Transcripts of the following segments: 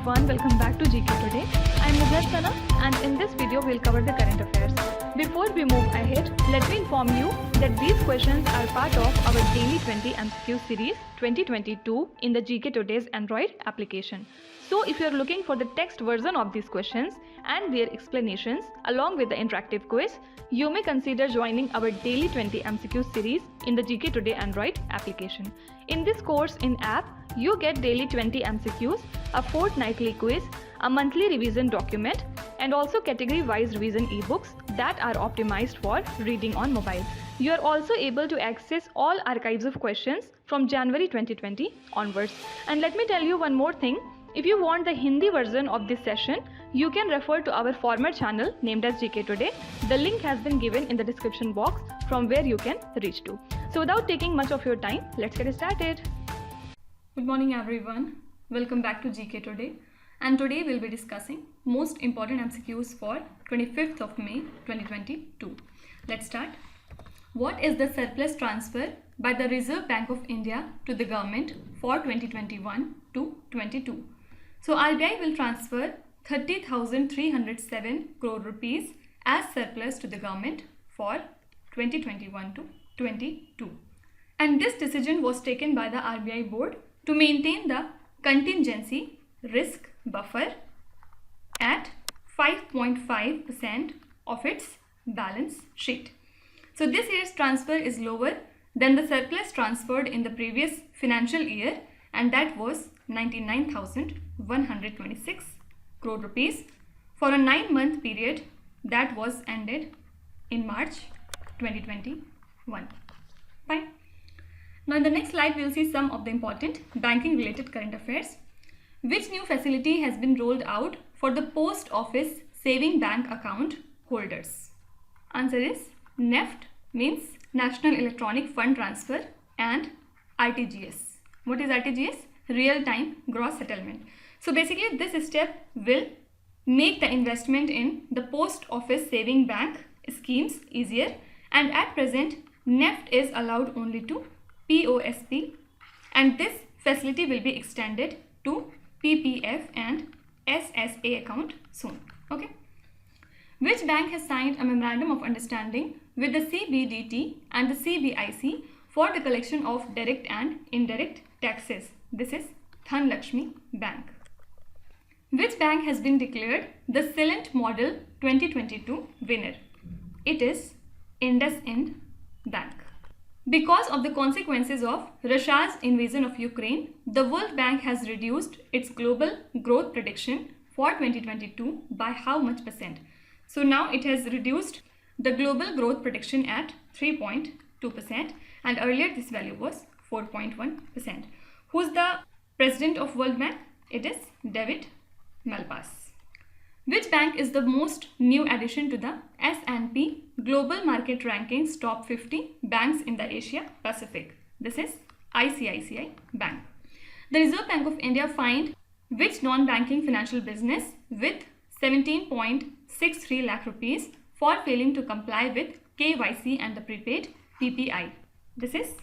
everyone, welcome back to GK Today. I am Sana and in this video we'll cover the current affairs. Before we move ahead, let me inform you that these questions are part of our daily 20 MCQ series 2022 in the GK Today's Android application. So if you are looking for the text version of these questions and their explanations along with the interactive quiz, you may consider joining our daily 20 MCQ series in the GK Today Android application. In this course in app, you get daily 20 MCQs, a fortnightly quiz, a monthly revision document, and also category-wise revision e-books that are optimized for reading on mobile. You are also able to access all archives of questions from January 2020 onwards. And let me tell you one more thing. If you want the Hindi version of this session, you can refer to our former channel named as GK Today. The link has been given in the description box from where you can reach to. So without taking much of your time, let's get started. Good morning everyone. Welcome back to GK Today. And today we'll be discussing most important MCQs for 25th of May 2022. Let's start. What is the surplus transfer by the Reserve Bank of India to the government for 2021 to 22? So RBI will transfer 30,307 crore rupees as surplus to the government for 2021 to 22. And this decision was taken by the RBI board to maintain the contingency risk buffer at 5.5% of its balance sheet. So this year's transfer is lower than the surplus transferred in the previous financial year, and that was 99,126 crore rupees for a 9-month period that was ended in March 2021. Fine. Now in the next slide, we'll see some of the important banking related current affairs. Which new facility has been rolled out for the post office saving bank account holders? Answer is NEFT, means National Electronic Fund Transfer, and RTGS. What is RTGS? Real time gross settlement. So basically this step will make the investment in the post office saving bank schemes easier, and at present NEFT is allowed only to POSP, and this facility will be extended to PPF and SSA account soon. Okay. Which bank has signed a memorandum of understanding with the CBDT and the CBIC for the collection of direct and indirect taxes? This is Dhanlaxmi Bank. Which bank has been declared the Silent Model 2022 winner? It is IndusInd Bank. Because of the consequences of Russia's invasion of Ukraine, the World Bank has reduced its global growth prediction for 2022 by how much percent? So now it has reduced the global growth prediction at 3.2%, and earlier this value was 4.1%. Who's the president of World Bank? It is David Malpass. Which bank is the most new addition to the S&P Global Market Rankings Top 50 Banks in the Asia Pacific? This is ICICI Bank. The Reserve Bank of India fined which non-banking financial business with 17.63 lakh rupees for failing to comply with KYC and the prepaid PPI? This is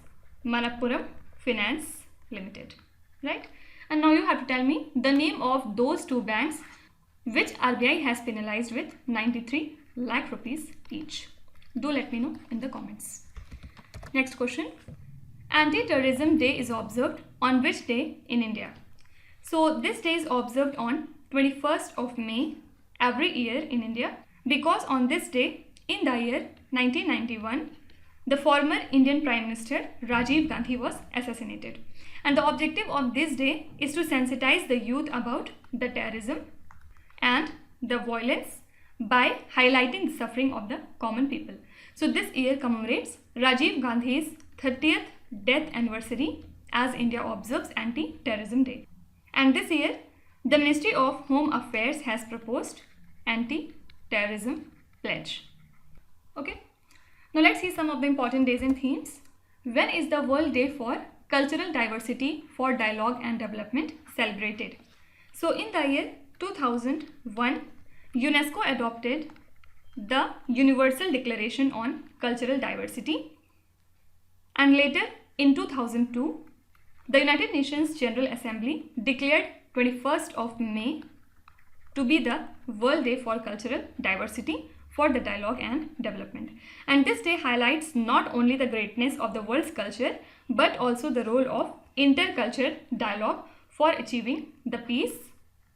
Manappuram Finance Limited, right? And now you have to tell me the name of those two banks which RBI has penalized with 93 lakh rupees each. Do let me know in the comments. Next question. Anti-Terrorism Day is observed on which day in India? So this day is observed on 21st of May every year in India, because on this day in the year 1991, the former Indian Prime Minister Rajiv Gandhi was assassinated. And the objective of this day is to sensitize the youth about the terrorism and the violence by highlighting the suffering of the common people. So this year commemorates Rajiv Gandhi's 30th death anniversary as India observes Anti-Terrorism Day. And this year the Ministry of Home Affairs has proposed Anti-Terrorism Pledge. Okay. Now let's see some of the important days and themes. When is the World Day for Cultural Diversity for Dialogue and Development celebrated? So in the year 2001, UNESCO adopted the Universal Declaration on Cultural Diversity, and later in 2002, the United Nations General Assembly declared 21st of May to be the World Day for Cultural Diversity for the Dialogue and Development. And this day highlights not only the greatness of the world's culture but also the role of intercultural dialogue for achieving the peace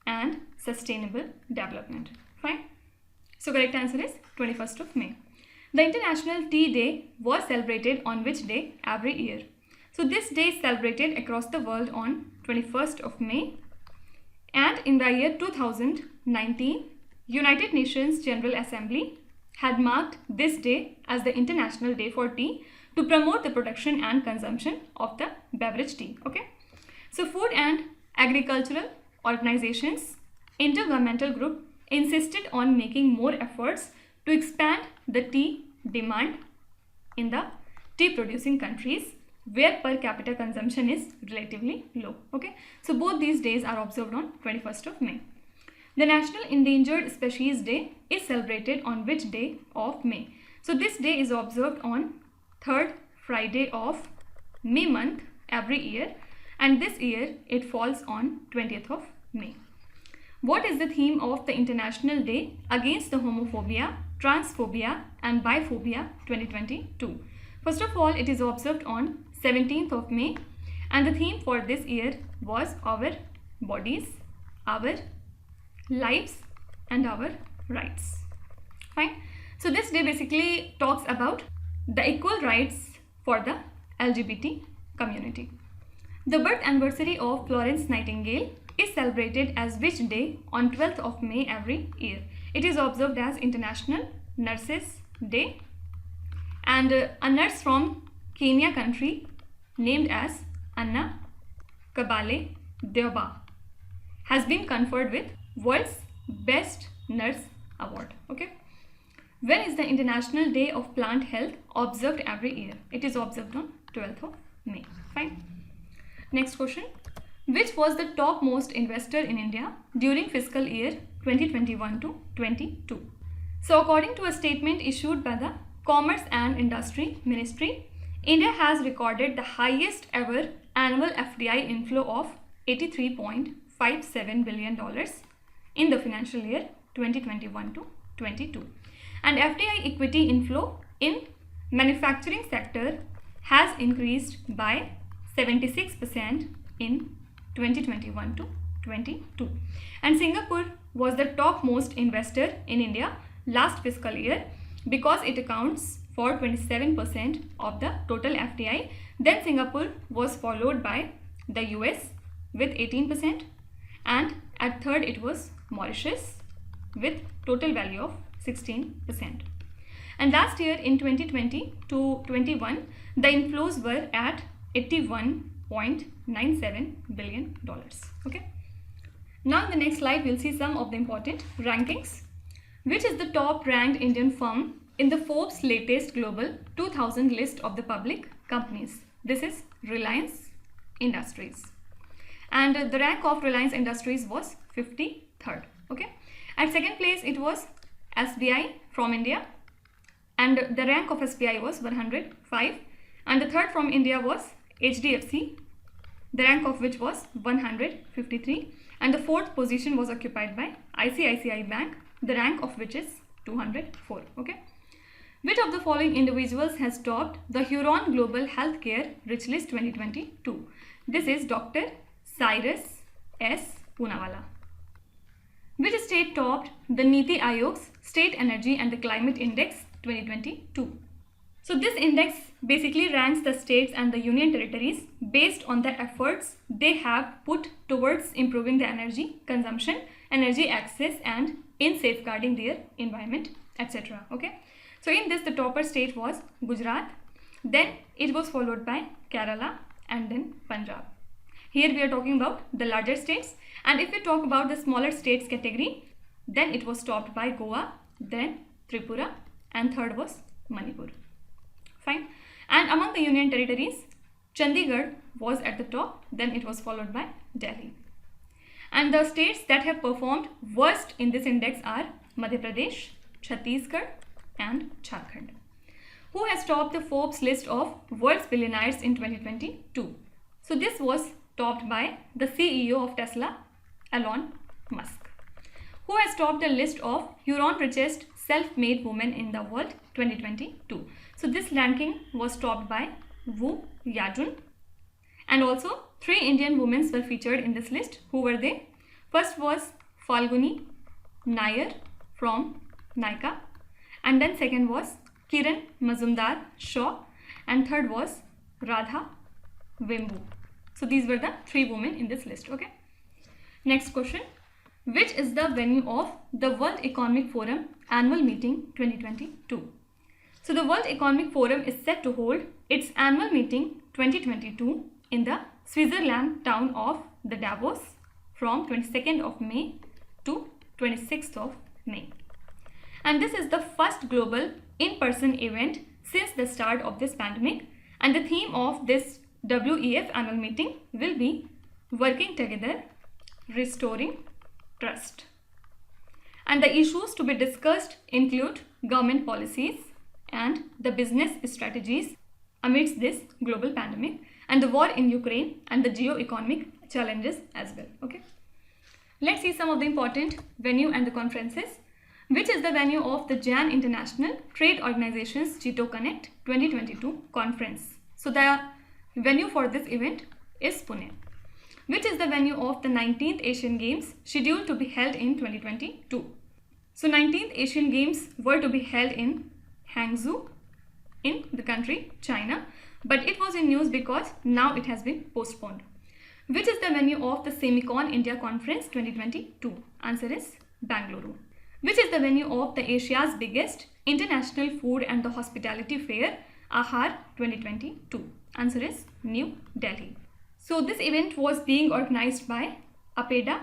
and sustainable development. Fine. So correct answer is 21st of May. The International Tea Day was celebrated on which day every year? So this day is celebrated across the world on 21st of May. And in the year 2019, United Nations General Assembly had marked this day as the International Day for Tea to promote the production and consumption of the beverage tea. Okay. So Food and Agricultural Organizations Intergovernmental Group insisted on making more efforts to expand the tea demand in the tea producing countries where per capita consumption is relatively low. Okay. So both these days are observed on 21st of May. The National Endangered Species Day is celebrated on which day of May? So this day is observed on 3rd Friday of May month every year, and this year it falls on 20th of May. What is the theme of the International Day Against the Homophobia, Transphobia and Biphobia 2022? First of all, it is observed on 17th of May, and the theme for this year was Our Bodies, Our Lives and Our Rights. Fine. So this day basically talks about the equal rights for the LGBT community. The birth anniversary of Florence Nightingale is celebrated as which day on 12th of May every year? It is observed as International Nurses Day. And a nurse from Kenya country named as Anna Kabale Deuba has been conferred with World's Best Nurse Award. Okay. When is the International Day of Plant Health observed every year? It is observed on 12th of May. Fine. Next question. Which was the topmost investor in India during fiscal year 2021 to 22? So according to a statement issued by the Commerce and Industry Ministry, India has recorded the highest ever annual FDI inflow of $83.57 billion in the financial year 2021 to 22. And FDI equity inflow in manufacturing sector has increased by 76% in 2021 to 22. And Singapore was the topmost investor in India last fiscal year because it accounts for 27% of the total FDI. Then Singapore was followed by the US with 18%, and at third it was Mauritius with total value of 16%. And last year in 2020 to 21, the inflows were at $81.97 billion. Okay. Now in the next slide we'll see some of the important rankings. Which is the top ranked Indian firm in the Forbes latest global 2000 list of the public companies? This is Reliance Industries. And the rank of Reliance Industries was 53rd. Okay. At second place it was SBI from India, and the rank of SBI was 105, and the third from India was HDFC, the rank of which was 153, and the fourth position was occupied by ICICI Bank, the rank of which is 204. Okay. Which of the following individuals has topped the Huron Global Healthcare Rich List 2022? This is Dr. Cyrus S. Poonawalla. Which state topped the Niti Aayog's State Energy and the Climate Index 2022? So this index basically ranks the states and the union territories based on the efforts they have put towards improving the energy consumption, energy access, and in safeguarding their environment, etc. Okay. So in this the topper state was Gujarat, then it was followed by Kerala, and then Punjab. Here we are talking about the larger states, and if we talk about the smaller states category, then it was topped by Goa, then Tripura, and third was Manipur. Fine. And among the union territories, Chandigarh was at the top, then it was followed by Delhi. And the states that have performed worst in this index are Madhya Pradesh, Chhattisgarh, and Jharkhand. Who has topped the Forbes list of world's billionaires in 2022? So this was topped by the CEO of Tesla, Elon Musk. Who has topped the list of Huron richest self-made women in the world 2022? So this ranking was topped by Wu Yajun. And also 3 Indian women were featured in this list. Who were they? First was Falguni Nair from Nykaa. And then second was Kiran Mazumdar Shaw. And third was Radha Wembu. So these were the 3 women in this list. Okay. Next question. Which is the venue of the World Economic Forum Annual Meeting 2022? So the World Economic Forum is set to hold its annual meeting 2022 in the Switzerland town of the Davos from 22nd of May to 26th of May. And this is the first global in-person event since the start of this pandemic, and the theme of this WEF annual meeting will be Working Together, Restoring Trust. And the issues to be discussed include government policies and the business strategies amidst this global pandemic, and the war in Ukraine and the geo-economic challenges as well. Okay. Let's see some of the important venue and the conferences. Which is the venue of the JAN International Trade Organization's GTO Connect 2022 conference? So the venue for this event is Pune. Which is the venue of the 19th Asian Games scheduled to be held in 2022? So 19th Asian Games were to be held in Hangzhou in the country China, but it was in news because now it has been postponed. Which is the venue of the Semicon India Conference 2022? Answer is Bangalore. Which is the venue of the Asia's biggest international food and the hospitality fair, Ahar 2022? Answer is New Delhi. So this event was being organized by APEDA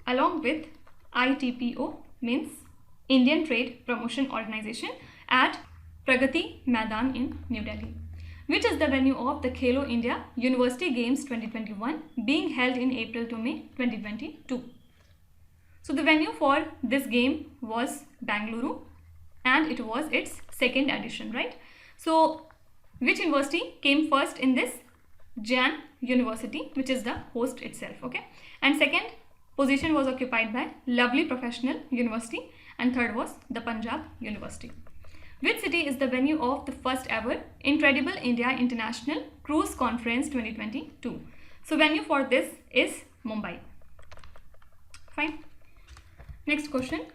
along with ITPO, means Indian Trade Promotion Organization, at Pragati Maidan in New Delhi. Which is the venue of the Khelo India University Games 2021 being held in April to May 2022? So the venue for this game was Bangalore, and it was its 2nd edition, right? So which university came first in this? JAN University, which is the host itself. Okay. And second position was occupied by Lovely Professional University, and third was the Punjab University. Which city is the venue of the first ever Incredible India International Cruise Conference 2022? So venue for this is Mumbai. Fine. Next question.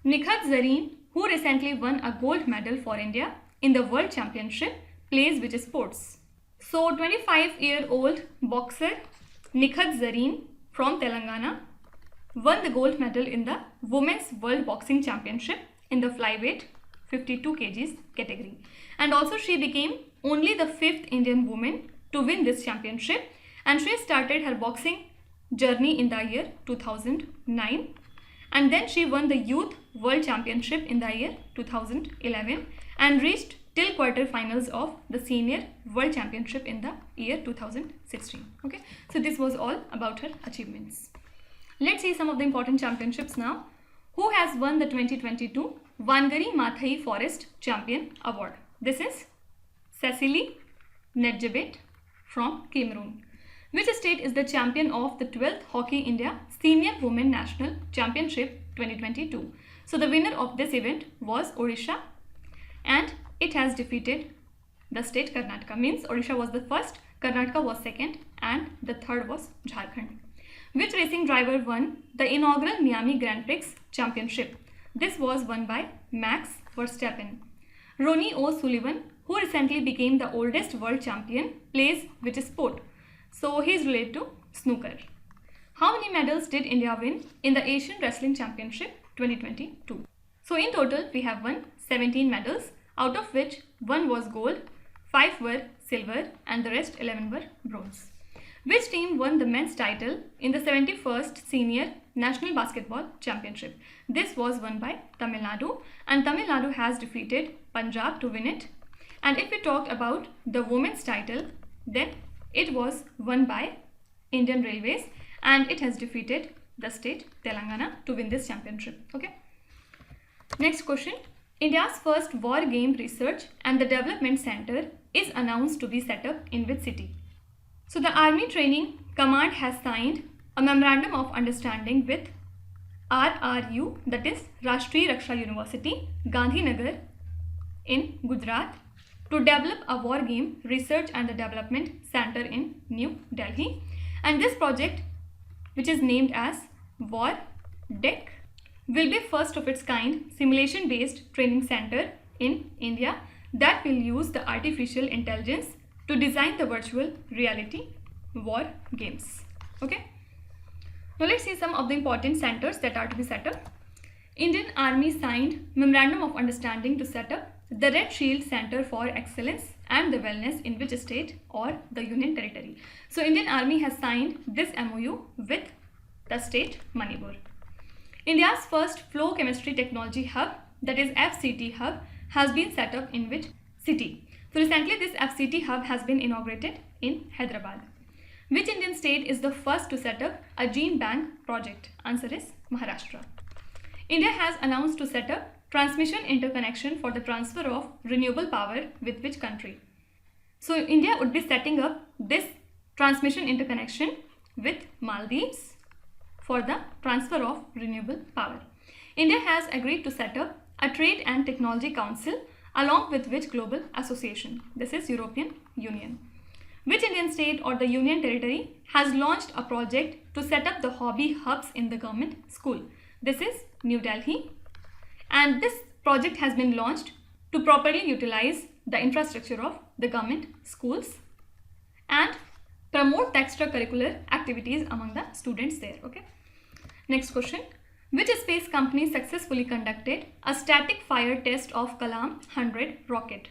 Nikhat Zareen, who recently won a gold medal for India in the World Championship, plays which sports? So 25-year-old boxer Nikhat Zareen from Telangana won the gold medal in the Women's World Boxing Championship in the flyweight 52 kgs category. And also she became only the 5th Indian woman to win this championship, and she started her boxing journey in the year 2009, and then she won the Youth World Championship in the year 2011 and reached till quarterfinals of the Senior World Championship in the year 2016. Okay, so this was all about her achievements. Let's see some of the important championships now. Who has won the 2022 Wangari Maathai Forest Champion Award? This is Cecily Nedjebet from Cameroon. Which state is the champion of the 12th Hockey India Senior Women National Championship 2022? So the winner of this event was Odisha, and it has defeated the state Karnataka. Means Odisha was the first, Karnataka was second, and the third was Jharkhand. Which racing driver won the inaugural Miami Grand Prix Championship? This was won by Max Verstappen. Ronnie O'Sullivan, who recently became the oldest world champion, plays which sport? So he is related to snooker. How many medals did India win in the Asian Wrestling Championship 2022? So in total we have won 17 medals, out of which 1 was gold, 5 were silver, and the rest 11 were bronze. Which team won the men's title in the 71st Senior National Basketball Championship? This was won by Tamil Nadu, and Tamil Nadu has defeated Punjab to win it. And if we talked about the women's title, then it was won by Indian Railways, and it has defeated the state Telangana to win this championship. Okay. Next question. India's first war game research and the development center is announced to be set up in which city? So the Army Training Command has signed a memorandum of understanding with RRU, that is Rashtriya Raksha University, Gandhinagar in Gujarat, to develop a war game research and development center in New Delhi. And this project, which is named as War Deck, will be first of its kind simulation based training center in India that will use the artificial intelligence to design the virtual reality war games. Okay. Now let's see some of the important centers that are to be set up. Indian Army signed Memorandum of Understanding to set up the Red Shield Center for Excellence and the Wellness in which state or the Union Territory. So Indian Army has signed this MOU with the state Manipur. India's first flow chemistry technology hub, that is FCT hub, has been set up in which city? So recently this FCT hub has been inaugurated in Hyderabad. Which Indian state is the first to set up a gene bank project? Answer is Maharashtra. India has announced to set up transmission interconnection for the transfer of renewable power with which country? So India would be setting up this transmission interconnection with Maldives for the transfer of renewable power. India has agreed to set up a Trade and Technology Council along with which global association? This is European Union. Which Indian state or the Union Territory has launched a project to set up the hobby hubs in the government school? This is New Delhi. And this project has been launched to properly utilize the infrastructure of the government schools and promote the extracurricular activities among the students there. Okay. Next question. Which space company successfully conducted a static fire test of Kalam 100 rocket?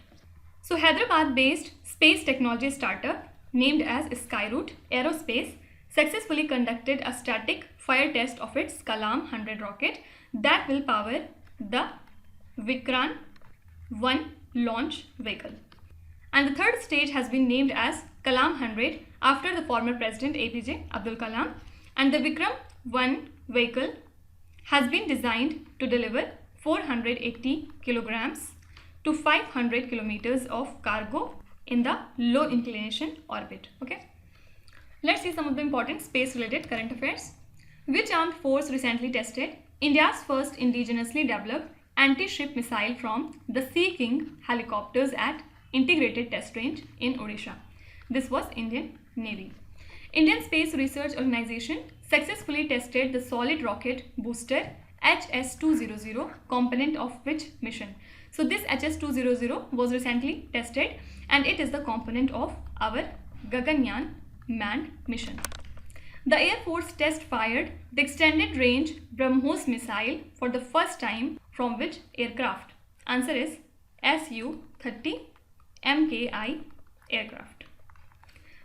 So Hyderabad-based space technology startup named as Skyroot Aerospace successfully conducted a static fire test of its Kalam 100 rocket that will power the Vikran 1 launch vehicle. And the third stage has been named as Kalam 100 after the former President APJ Abdul Kalam, and the Vikram 1 vehicle has been designed to deliver 480 kilograms to 500 kilometers of cargo in the low inclination orbit. Okay. Let's see some of the important space related current affairs. Which armed force recently tested India's first indigenously developed anti-ship missile from the Sea King helicopters at Integrated Test Range in Odisha? This was Indian Navy. Indian Space Research Organization successfully tested the solid rocket booster HS-200 component of which mission? So this HS-200 was recently tested and it is the component of our Gaganyaan manned mission. The Air Force test fired the extended range BrahMos missile for the first time from which aircraft? Answer is Su-30 MKI aircraft.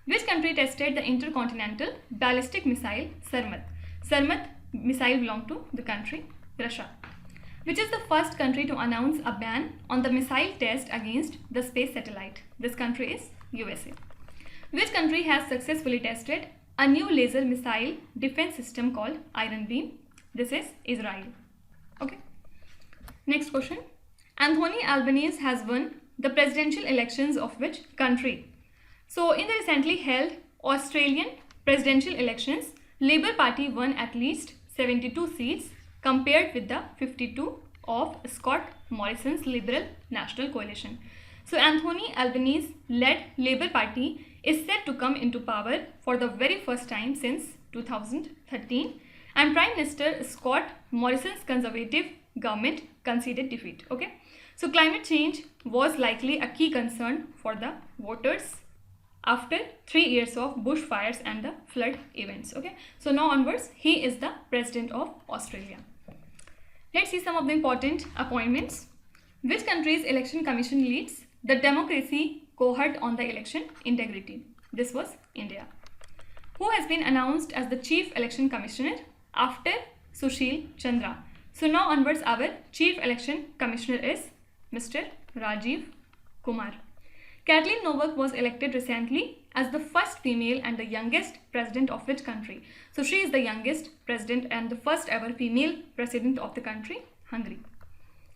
Which country tested the intercontinental ballistic missile Sarmat? Sarmat missile belonged to the country Russia. Which is the first country to announce a ban on the missile test against the space satellite? This country is USA. Which country has successfully tested a new laser missile defense system called Iron Beam? This is Israel. Okay. Next question. Anthony Albanese has won the presidential elections of which country? So in the recently held Australian presidential elections, Labour Party won at least 72 seats compared with the 52 of Scott Morrison's Liberal National Coalition. So Anthony Albanese led Labour Party is set to come into power for the very first time since 2013, and Prime Minister Scott Morrison's Conservative government conceded defeat. Okay, so climate change was likely a key concern for the voters after 3 years of bushfires and the flood events. Okay, so now onwards he is the President of Australia. Let's see some of the important appointments. Which country's election commission leads the democracy cohort on the election integrity? This was India. Who has been announced as the Chief Election Commissioner after Sushil Chandra? So now onwards our Chief Election Commissioner is Mr. Rajiv Kumar. Kathleen Novak was elected recently as the first female and the youngest president of which country? So she is the youngest president and the first ever female president of the country, Hungary.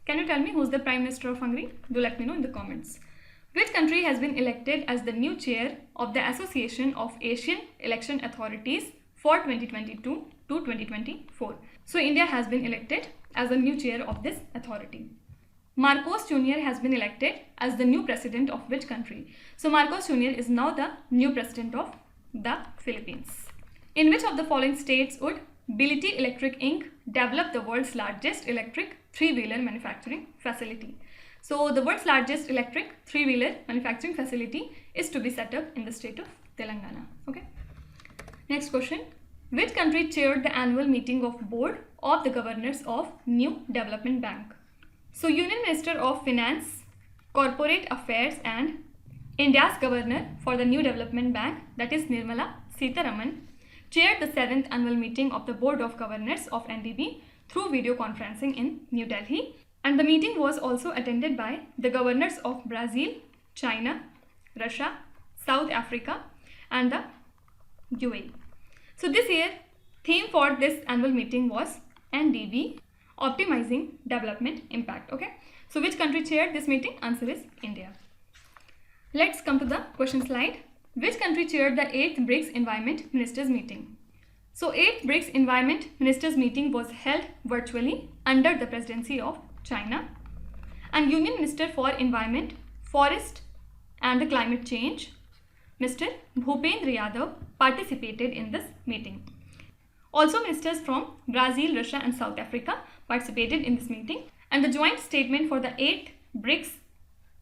Can you tell me who's the Prime Minister of Hungary? Do let me know in the comments. Which country has been elected as the new chair of the Association of Asian Election Authorities for 2022 to 2024. So India has been elected as the new chair of this authority. Marcos Jr. has been elected as the new president of which country? So Marcos Jr. is now the new president of the Philippines. In which of the following states would Bility Electric Inc. develop the world's largest electric three-wheeler manufacturing facility? So the world's largest electric three-wheeler manufacturing facility is to be set up in the state of Telangana. Okay. Next question. Which country chaired the annual meeting of board of the governors of New Development Bank? So Union Minister of Finance, Corporate Affairs and India's governor for the New Development Bank, that is Nirmala Sitharaman, chaired the 7th annual meeting of the Board of Governors of NDB through video conferencing in New Delhi. And the meeting was also attended by the governors of Brazil, China, Russia, South Africa and the UAE. So this year, theme for this annual meeting was NDB, Optimizing Development Impact. Okay. So which country chaired this meeting? Answer is India. Let's come to the question slide. Which country chaired the 8th BRICS Environment Ministers meeting? So 8th BRICS Environment Ministers meeting was held virtually under the presidency of China, and Union Minister for Environment, Forest and the Climate Change, Mr. Bhupendra Yadav, participated in this meeting. Also ministers from Brazil, Russia and South Africa participated in this meeting, and the joint statement for the 8th BRICS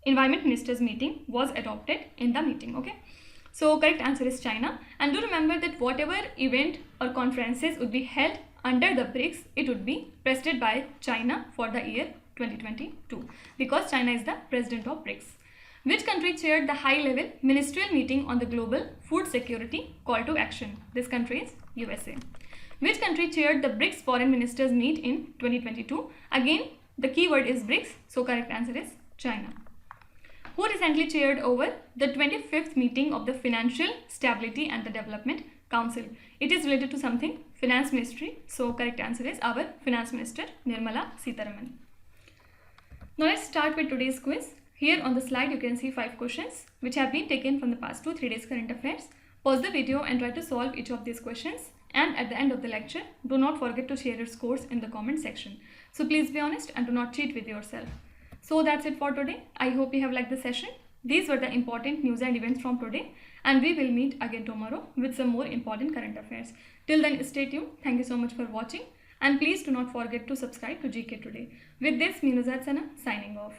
Environment Ministers meeting was adopted in the meeting. Okay. So correct answer is China. And do remember that whatever event or conferences would be held under the BRICS, it would be presided by China for the year 2022 because China is the president of BRICS. Which country chaired the high-level ministerial meeting on the global food security call to action? This country is USA. Which country chaired the BRICS foreign ministers meet in 2022? Again, the keyword is BRICS, so correct answer is China. Who recently chaired over the 25th meeting of the Financial Stability and the Development Council? It is related to something, Finance Ministry. So correct answer is our Finance Minister Nirmala Sitharaman. Now let's start with today's quiz. Here on the slide you can see 5 questions which have been taken from the past 2-3 days current affairs. Pause the video and try to solve each of these questions. And at the end of the lecture, do not forget to share your scores in the comment section. So please be honest and do not cheat with yourself. So that's it for today. I hope you have liked the session. These were the important news and events from today, and we will meet again tomorrow with some more important current affairs. Till then, stay tuned. Thank you so much for watching, and please do not forget to subscribe to GK Today. With this, Meenuzat Sana signing off.